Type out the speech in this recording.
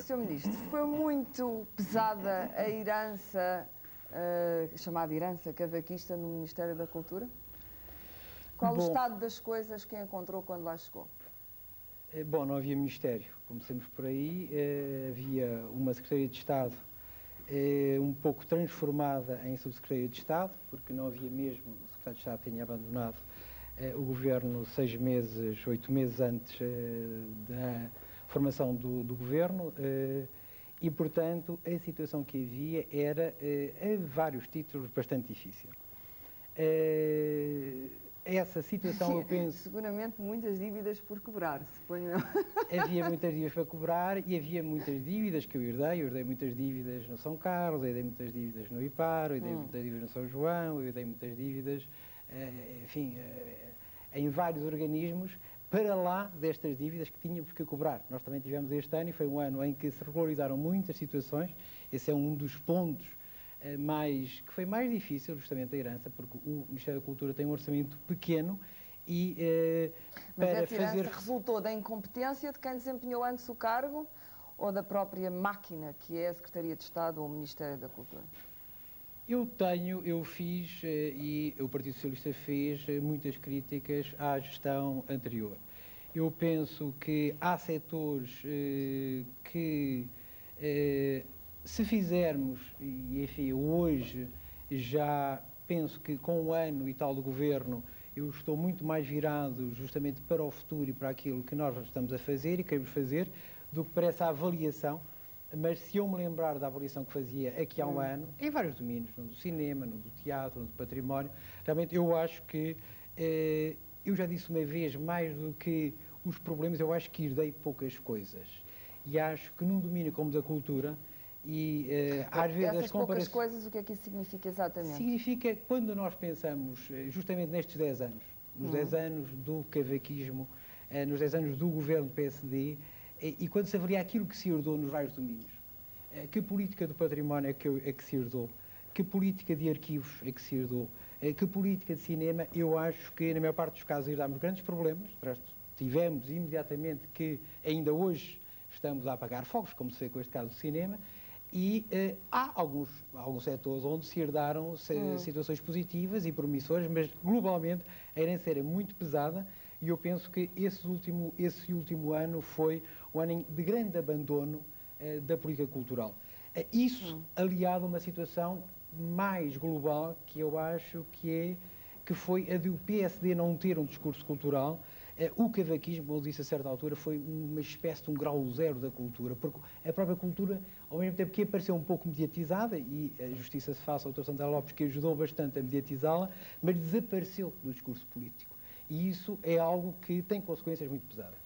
Sr. Ministro, foi muito pesada a herança, chamada herança cavaquista no Ministério da Cultura? Qual o estado das coisas que encontrou quando lá chegou? Bom, não havia Ministério, comecemos por aí. Havia uma Secretaria de Estado um pouco transformada em Subsecretaria de Estado, porque não havia mesmo, o Secretário de Estado tinha abandonado o Governo 6 meses, 8 meses antes da formação do Governo e, portanto, a situação que havia era, a vários títulos, bastante difícil. Essa situação, eu penso... Seguramente muitas dívidas por cobrar, suponho. Havia muitas dívidas para cobrar e havia muitas dívidas que eu herdei muitas dívidas no São Carlos, eu herdei muitas dívidas no IPAR, eu herdei muitas dívidas no São João, eu herdei muitas dívidas, enfim, em vários organismos, para lá destas dívidas que tínhamos que cobrar. Nós também tivemos este ano e foi um ano em que se regularizaram muitas situações, esse é um dos pontos que foi mais difícil, justamente a herança, porque o Ministério da Cultura tem um orçamento pequeno e Mas essa herança resultou da incompetência de quem desempenhou antes o cargo ou da própria máquina que é a Secretaria de Estado ou o Ministério da Cultura? Eu fiz e o Partido Socialista fez muitas críticas à gestão anterior. Eu penso que há setores que se fizermos, e enfim, hoje já penso que com um ano e tal do Governo eu estou muito mais virado justamente para o futuro e para aquilo que nós estamos a fazer e queremos fazer, do que para essa avaliação. Mas se eu me lembrar da avaliação que fazia aqui há um ano, em vários domínios, no do cinema, no do teatro, no do património, realmente eu acho que, eu já disse uma vez, mais do que os problemas, eu acho que herdei poucas coisas. E acho que num domínio como o da cultura, e às vezes essas poucas coisas, o que é que isso significa exatamente? Significa, quando nós pensamos justamente nestes 10 anos, nos 10 anos do cavaquismo, nos 10 anos do governo do PSD, e quando se avalia aquilo que se herdou nos vários domínios, que política do património é que se herdou, que política de arquivos é que se herdou, que política de cinema, eu acho que na maior parte dos casos herdámos grandes problemas, de resto tivemos imediatamente que ainda hoje estamos a apagar fogos, como se vê com este caso do cinema, e há alguns setores onde se herdaram situações positivas e promissoras, mas globalmente a herança era muito pesada e eu penso que esse último ano foi um ano de grande abandono da política cultural. Isso aliado a uma situação mais global que eu acho que foi a do PSD não ter um discurso cultural. O cavaquismo, como eu disse a certa altura, foi uma espécie de um grau zero da cultura, porque a própria cultura, ao mesmo tempo que apareceu um pouco mediatizada, e a justiça se faça ao Dr. Santana Lopes, que ajudou bastante a mediatizá-la, mas desapareceu do discurso político. E isso é algo que tem consequências muito pesadas.